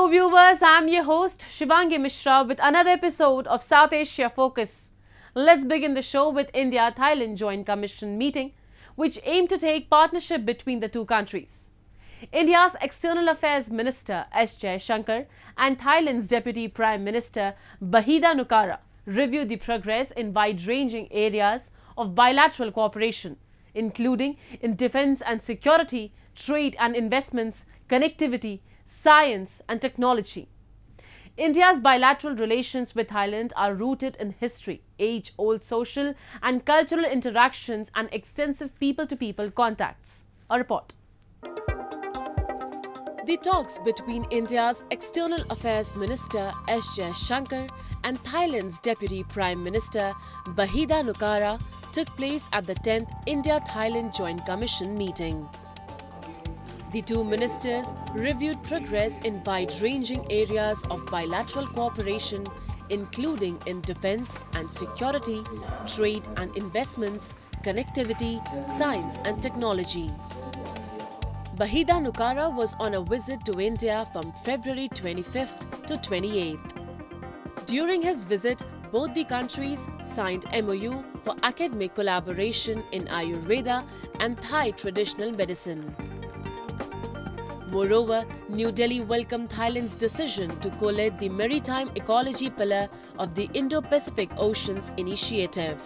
Hello viewers, I'm your host Shivangi Mishra with another episode of South Asia Focus. Let's begin the show with India-Thailand Joint Commission meeting, which aimed to take partnership between the two countries. India's External Affairs Minister S. Jaishankar and Thailand's Deputy Prime Minister Bahida Nukara reviewed the progress in wide-ranging areas of bilateral cooperation, including in defense and security, trade and investments, connectivity, science and technology. India's bilateral relations with Thailand are rooted in history, age-old social and cultural interactions and extensive people-to-people contacts. A report. The talks between India's External Affairs Minister S. Jaishankar and Thailand's Deputy Prime Minister Bahida Nukara took place at the 10th India-Thailand Joint Commission meeting. The two ministers reviewed progress in wide-ranging areas of bilateral cooperation, including in defense and security, trade and investments, connectivity, science and technology. Bahida Nukara was on a visit to India from February 25th to 28th. During his visit, both the countries signed MOU for academic collaboration in Ayurveda and Thai traditional medicine. Moreover, New Delhi welcomed Thailand's decision to co-lead the maritime ecology pillar of the Indo-Pacific Oceans Initiative.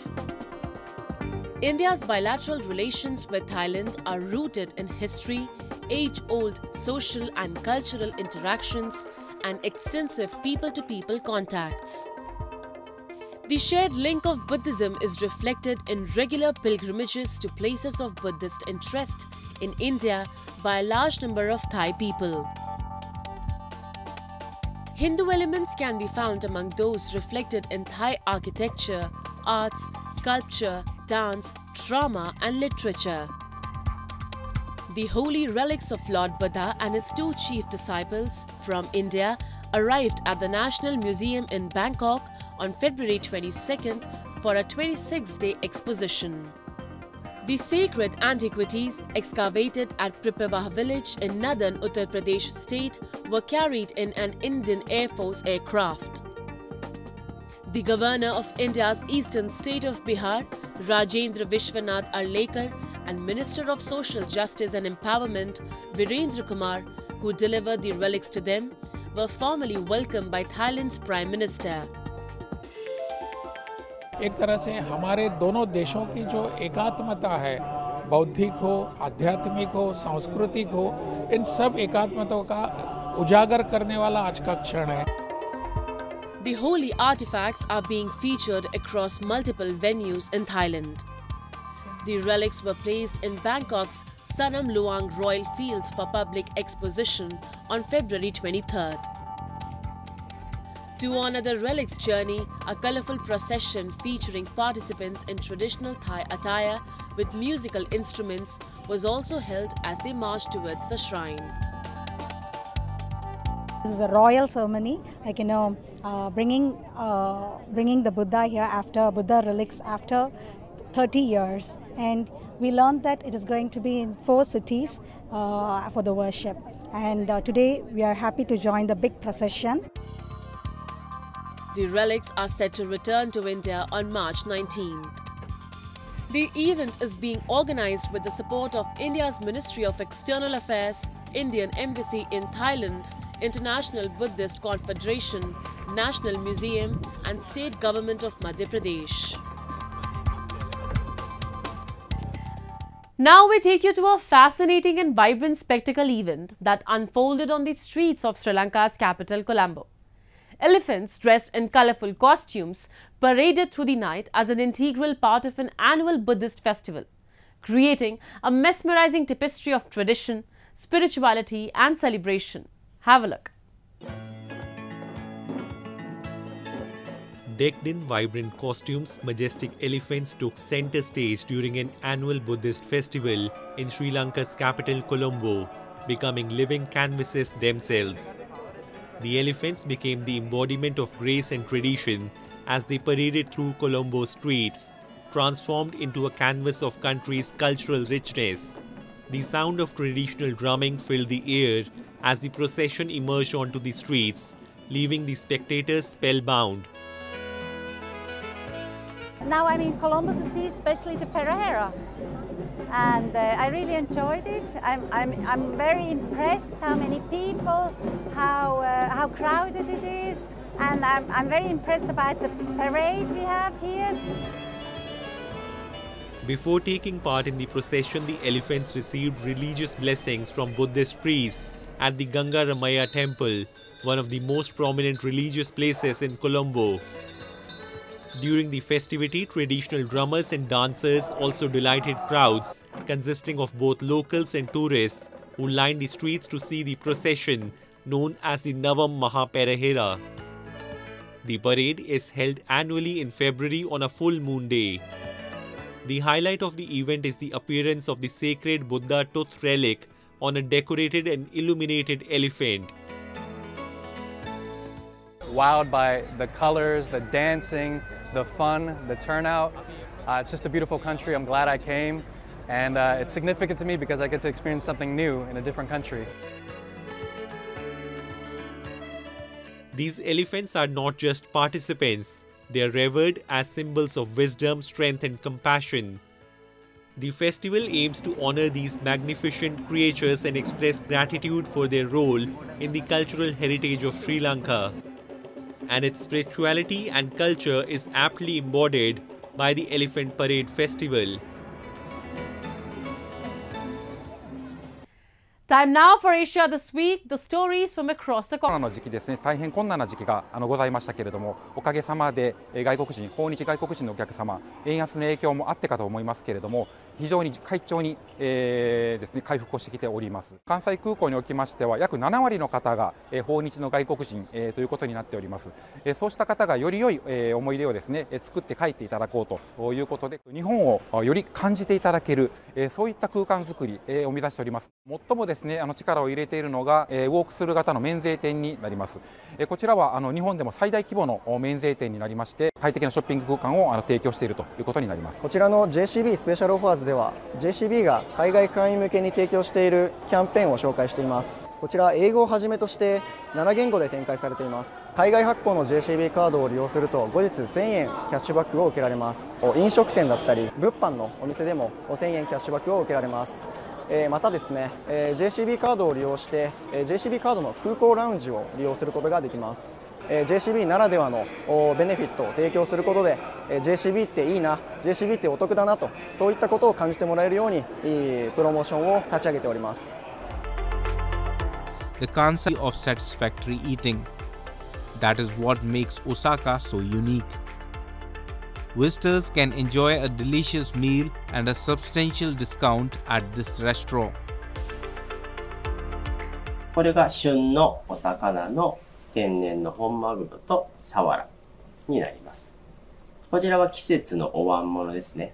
India's bilateral relations with Thailand are rooted in history, age-old social and cultural interactions, and extensive people-to-people contacts. The shared link of Buddhism is reflected in regular pilgrimages to places of Buddhist interest in India by a large number of Thai people. Hindu elements can be found among those reflected in Thai architecture, arts, sculpture, dance, drama and literature. The holy relics of Lord Buddha and his two chief disciples from India arrived at the National Museum in Bangkok on February 22nd for a 26-day exposition. The sacred antiquities excavated at Pripavah village in northern Uttar Pradesh state were carried in an Indian Air Force aircraft. The Governor of India's eastern state of Bihar, Rajendra Vishwanath Arlekar, and Minister of Social Justice and Empowerment, Virendra Kumar, who delivered the relics to them, were formally welcomed by Thailand's Prime Minister. एक तरह से हमारे दोनों देशों की जो एकात्मता है, बौद्धिक हो, आध्यात्मिक हो, सांस्कृतिक हो, इन सब एकात्मताओं का उजागर करने वाला आज का क्षण है. The holy artifacts are being featured across multiple venues in Thailand. The relics were placed in Bangkok's Sanam Luang Royal Fields for public exposition on February 23rd. To honor the relics journey, a colourful procession featuring participants in traditional Thai attire with musical instruments was also held as they marched towards the shrine. This is a royal ceremony, like bringing the Buddha here after Buddha relics after 30 years, and we learned that it is going to be in 4 cities for the worship. And today we are happy to join the big procession. The relics are set to return to India on March 19th. The event is being organized with the support of India's Ministry of External Affairs, Indian Embassy in Thailand, International Buddhist Confederation, National Museum and State Government of Madhya Pradesh. Now we take you to a fascinating and vibrant spectacle event that unfolded on the streets of Sri Lanka's capital, Colombo. Elephants dressed in colourful costumes paraded through the night as an integral part of an annual Buddhist festival, creating a mesmerizing tapestry of tradition, spirituality and celebration. Have a look. Decked in vibrant costumes, majestic elephants took center stage during an annual Buddhist festival in Sri Lanka's capital Colombo, becoming living canvases themselves. The elephants became the embodiment of grace and tradition as they paraded through Colombo streets, transformed into a canvas of country's cultural richness. The sound of traditional drumming filled the air as the procession emerged onto the streets, leaving the spectators spellbound. Now I'm in Colombo to see especially the Perahera, and I really enjoyed it. I'm very impressed how many people, how crowded it is, and I'm very impressed about the parade we have here. Before taking part in the procession, the elephants received religious blessings from Buddhist priests at the Ganga Ramaya temple, one of the most prominent religious places in Colombo. During the festivity, traditional drummers and dancers also delighted crowds, consisting of both locals and tourists, who lined the streets to see the procession, known as the Navam Maha Perahera. The parade is held annually in February on a full moon day. The highlight of the event is the appearance of the sacred Buddha tooth relic on a decorated and illuminated elephant. Wowed by the colors, the dancing, the fun, the turnout. It's just a beautiful country. I'm glad I came, and it's significant to me because I get to experience something new in a different country. These elephants are not just participants. They are revered as symbols of wisdom, strength and compassion. The festival aims to honor these magnificent creatures and express gratitude for their role in the cultural heritage of Sri Lanka. And its spirituality and culture is aptly embodied by the Elephant Parade Festival. Time now for Asia This Week, the stories from across the コロナの時期ですね、大変困難な時期がございましたけれども、おかげさまで外国人、訪日外国人のお客様、円安の影響もあってかと思いますけれども、非常に快調に、ですね、回復をしてきております。関西空港におきましては、約7割の方が訪日の外国人ということになっております。そうした方がより良い思い出をですね、作って帰っていただこうということで、日本をより感じていただける、そういった空間づくりを目指しております。最もですね、力を入れているのがウォークスルー型の免税店になります。こちらは日本でも最大規模の免税店になりまして、快適なショッピング空間を提供しているということになります。こちらの JCB スペシャルオファーズでは JCB が海外会員向けに提供しているキャンペーンを紹介しています。こちら英語をはじめとして7言語で展開されています。海外発行の JCB カードを利用すると後日1000円キャッシュバックを受けられます。飲食店だったり物販のお店でも1000円キャッシュバックを受けられます。またですね、JCB カードを利用して JCB カードの空港ラウンジを利用することができます。JCB ならではのベネフィットを提供することで JCB っていいな、JCB ってお得だなと、そういったことを感じてもらえるようにプロモーションを立ち上げております。The concept of satisfactory eating. That is what makes Osaka so unique. Visitors can enjoy a delicious meal and a substantial discount at this restaurant. これが旬のお魚の天然の本マグロとサワラになります。こちらは季節のお椀物ですね。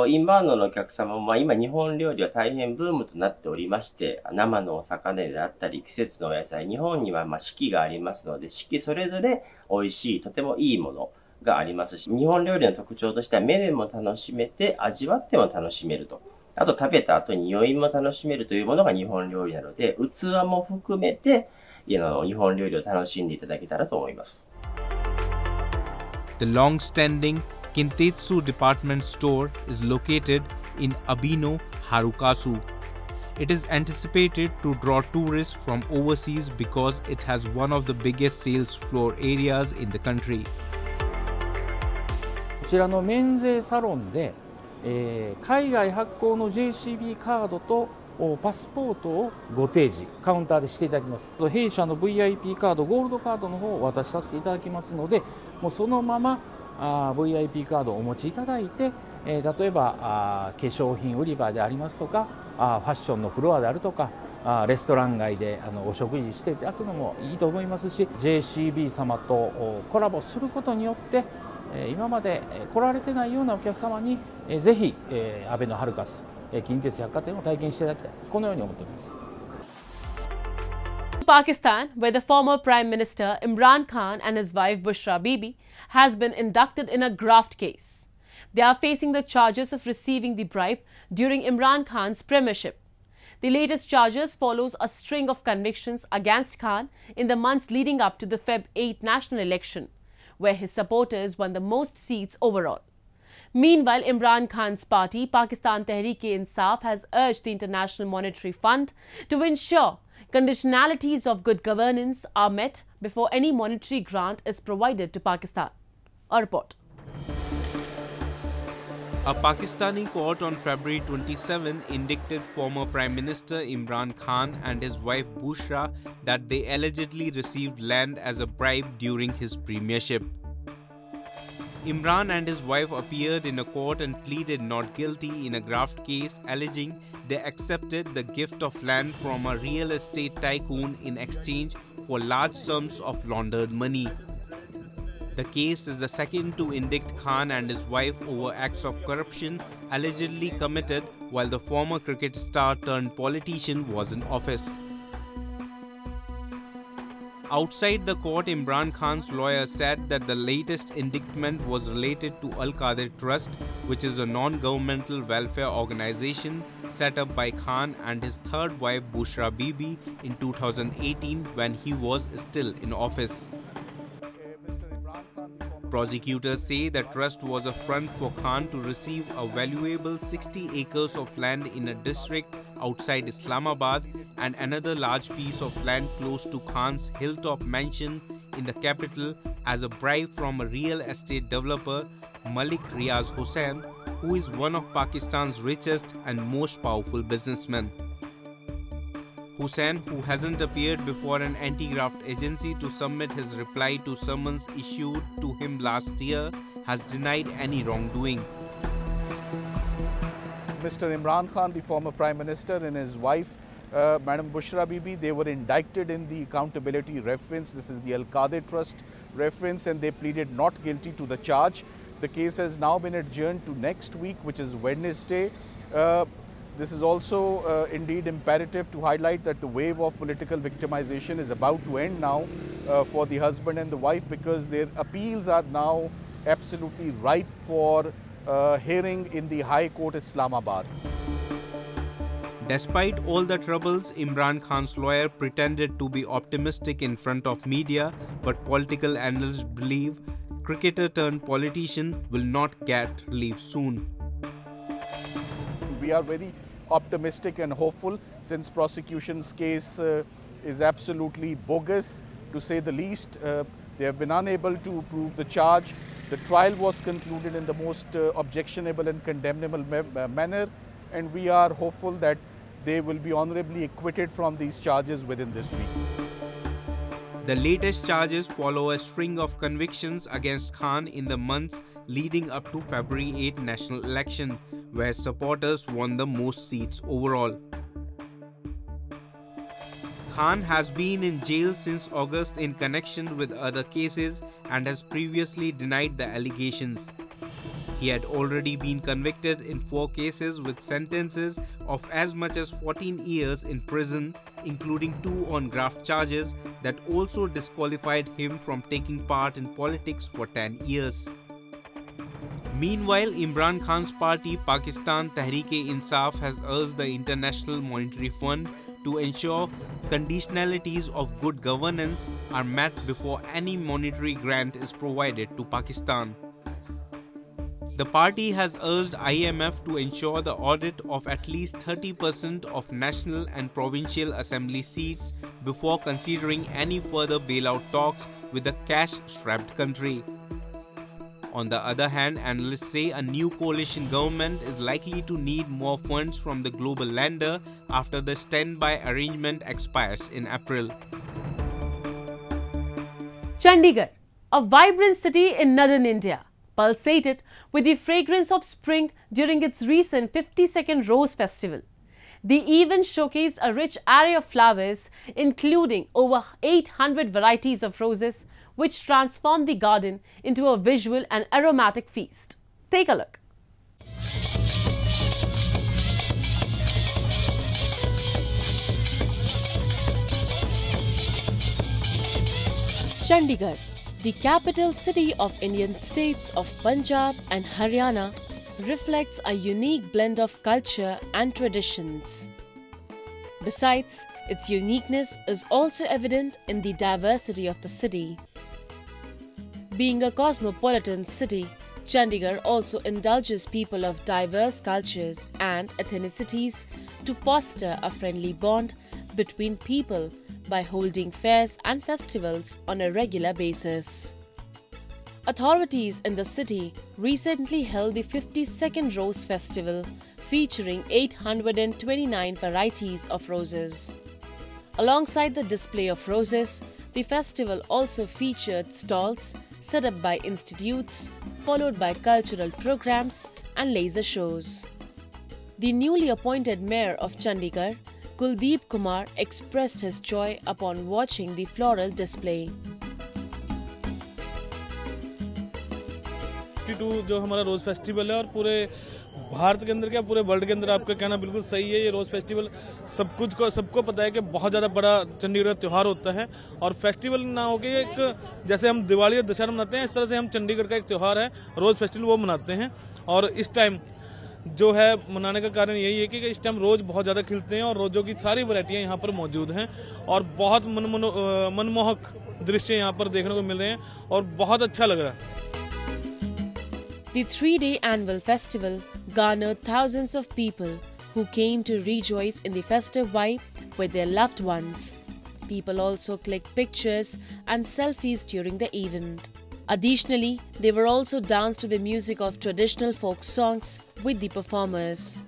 インバウンドのお客様も、今日本料理は大変ブームとなっておりまして、生のお魚であったり季節のお野菜、日本には四季がありますので、四季それぞれ美味しい、とてもいいものがありますし、日本料理の特徴としては目でも楽しめて、味わっても楽しめると。あと食べた後に余韻も楽しめるというものが日本料理なので、器も含めて日本料理を楽しんでいただけたらと思います。The long-standing Kintetsu department store is located in Abino, Harukasu. It is anticipated to draw tourists from overseas because it has one of the biggest sales floor areas in the country. こちらの免税サロンで、海外発行の JCB カードとパスポートをご提示カウンターでしていただきます。弊社の VIP カードゴールドカードの方をお渡しさせていただきますので、もうそのままVIP カードをお持ちいただいて、例えば化粧品売り場でありますとかファッションのフロアであるとかレストラン街でお食事していただくのもいいと思いますし、 JCB 様とコラボすることによって今まで来られてないようなお客様にぜひアベノハルカス近鉄百貨店を体験していただきたい、このように思っております。Pakistan, where the former Prime Minister Imran Khan and his wife Bushra Bibi has been inducted in a graft case. They are facing the charges of receiving the bribe during Imran Khan's premiership. The latest charges follows a string of convictions against Khan in the months leading up to the Feb 8 national election, where his supporters won the most seats overall. Meanwhile, Imran Khan's party, Pakistan Tehreek-e-Insaf, has urged the International Monetary Fund to ensure conditionalities of good governance are met before any monetary grant is provided to Pakistan. A report. A Pakistani court on February 27 indicted former Prime Minister Imran Khan and his wife Bushra that they allegedly received land as a bribe during his premiership. Imran and his wife appeared in a court and pleaded not guilty in a graft case, alleging they accepted the gift of land from a real estate tycoon in exchange for large sums of laundered money. The case is the second to indict Khan and his wife over acts of corruption allegedly committed while the former cricket star turned politician was in office. Outside the court, Imran Khan's lawyer said that the latest indictment was related to Al-Qadir Trust, which is a non-governmental welfare organization set up by Khan and his third wife Bushra Bibi in 2018 when he was still in office. Prosecutors say the trust was a front for Khan to receive a valuable 60 acres of land in a district outside Islamabad and another large piece of land close to Khan's hilltop mansion in the capital as a bribe from a real estate developer, Malik Riaz Hussain, who is one of Pakistan's richest and most powerful businessmen. Hussain, who hasn't appeared before an anti-graft agency to submit his reply to summons issued to him last year, has denied any wrongdoing. Mr. Imran Khan, the former Prime Minister, and his wife, Madam Bushra Bibi, they were indicted in the accountability reference. This is the Al-Qadir Trust reference, and they pleaded not guilty to the charge. The case has now been adjourned to next week, which is Wednesday. This is also indeed imperative to highlight that the wave of political victimization is about to end now for the husband and the wife, because their appeals are now absolutely ripe for hearing in the High Court Islamabad. Despite all the troubles, Imran Khan's lawyer pretended to be optimistic in front of media, but political analysts believe cricketer turned politician will not get relief soon. We are very optimistic and hopeful, since prosecution's case is absolutely bogus, to say the least. They have been unable to prove the charge. The trial was concluded in the most objectionable and condemnable manner, and we are hopeful that they will be honorably acquitted from these charges within this week. The latest charges follow a string of convictions against Khan in the months leading up to February 8 national election, where supporters won the most seats overall. Khan has been in jail since August in connection with other cases and has previously denied the allegations. He had already been convicted in 4 cases with sentences of as much as 14 years in prison, including 2 on graft charges that also disqualified him from taking part in politics for 10 years. Meanwhile, Imran Khan's party, Pakistan Tehreek-e-Insaf, has urged the International Monetary Fund to ensure conditionalities of good governance are met before any monetary grant is provided to Pakistan. The party has urged IMF to ensure the audit of at least 30% of national and provincial assembly seats before considering any further bailout talks with the cash-strapped country. On the other hand, analysts say a new coalition government is likely to need more funds from the global lender after the standby arrangement expires in April. Chandigarh, a vibrant city in northern India, pulsated with the fragrance of spring during its recent 52nd Rose Festival. The event showcased a rich array of flowers, including over 800 varieties of roses, which transformed the garden into a visual and aromatic feast. Take a look. Chandigarh, the capital city of Indian states of Punjab and Haryana, reflects a unique blend of culture and traditions. Besides, its uniqueness is also evident in the diversity of the city. Being a cosmopolitan city, Chandigarh also indulges people of diverse cultures and ethnicities to foster a friendly bond between people by holding fairs and festivals on a regular basis. Authorities in the city recently held the 52nd Rose Festival, featuring 829 varieties of roses. Alongside the display of roses, the festival also featured stalls set up by institutes, followed by cultural programs and laser shows. The newly appointed mayor of Chandigarh, Kuldeep Kumar, expressed his joy upon watching the floral display. जो हमारा रोज़ festival है और पूरे भारत के अंदर क्या पूरे world के अंदर आपका कहना बिल्कुल सही है। ये रोज़ फेस्टिवल सबको पता है कि बहुत ज़्यादा बड़ा चंडीगढ़ का त्यौहार होता है और फेस्टिवल ना हो के एक जैसे हम दिवाली और दशहरा मनाते हैं, इस तरह से हम चंडीगढ़ का एक त्यौहार है रोज़ फेस्टिवल वो मनाते हैं। और इस टाइम जो है मनाने का कारण यही है कि इस टाइम रोज़ बहुत ज़्यादा खिलते हैं और रोज़ों की सारी वैरायटियाँ यहाँ पर मौजूद हैं और बहुत मनमोहक दृश्य यहाँ पर देखने को मिल रहे हैं और बहुत अच्छा लग रहा है। The 3-day annual festival garnered thousands of people who came to rejoice in the festive vibe with their loved ones. People also clicked pictures and selfies during the event. Additionally, they were also danced to the music of traditional folk songs with the performers.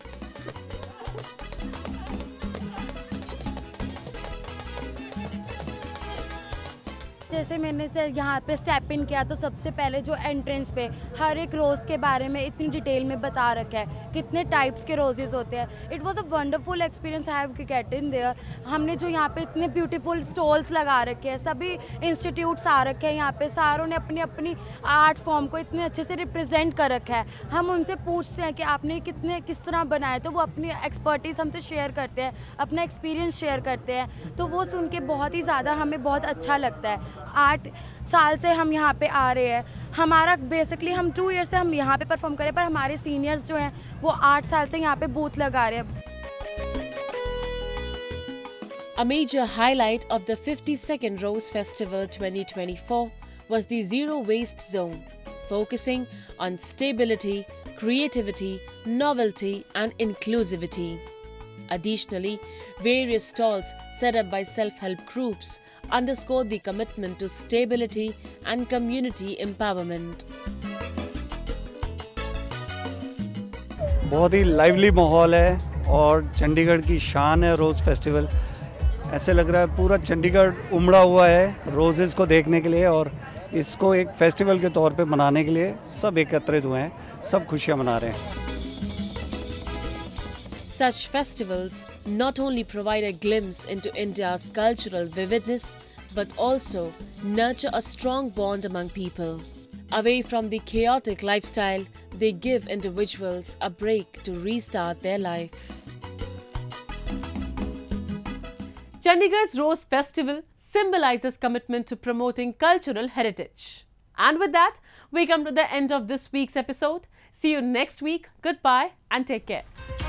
जैसे मैंने यहाँ पे step in किया तो सबसे पहले जो entrance पे हर एक रोज़ के बारे में इतनी डिटेल में बता रखा है, कितने टाइप्स के रोजेज़ होते हैं। It was a wonderful experience I have get in their. हमने जो यहाँ पे इतने ब्यूटीफुल स्टॉल्स लगा रखे हैं, सभी इंस्टीट्यूट्स आ रखे हैं यहाँ पे, सारों ने अपनी अपनी आर्ट फॉर्म को इतने अच्छे से रिप्रेजेंट कर रखा है। हम उनसे पूछते हैं कि आपने किस तरह बनाया, तो वो अपनी एक्सपर्टीज़ हमसे शेयर करते हैं, अपना एक्सपीरियंस शेयर करते हैं, तो वो सुन के बहुत ही ज़्यादा हमें बहुत अच्छा लगता है। 8 साल से हम यहाँ पे आ रहे हैं, हमारा बेसिकली हम 2 ईयर से हम यहाँ पे परफॉर्म करें, पर हमारे सीनियर्स जो हैं वो 8 साल से यहाँ पे बूथ लगा रहे हैं। A major highlight of the 52nd Rose Festival 2024 was the Zero Waste Zone, focusing on stability, creativity, novelty and inclusivity. Additionally, various stalls set up by self-help groups underscored the commitment to stability and community empowerment. बहुत ही lively माहौल है और चंडीगढ़ की शान है रोज़ festival. ऐसे लग रहा है पूरा चंडीगढ़ उमड़ा हुआ है रोजेज़ को देखने के लिए और इसको एक फेस्टिवल के तौर पे मनाने के लिए सब एकत्रित हुए हैं, सब खुशियाँ मना रहे हैं। Such festivals not only provide a glimpse into India's cultural vividness, but also nurture a strong bond among people. Away from the chaotic lifestyle, they give individuals a break to restart their life. Chandigarh's Rose Festival symbolizes commitment to promoting cultural heritage. And with that, we come to the end of this week's episode. See you next week. Goodbye and take care.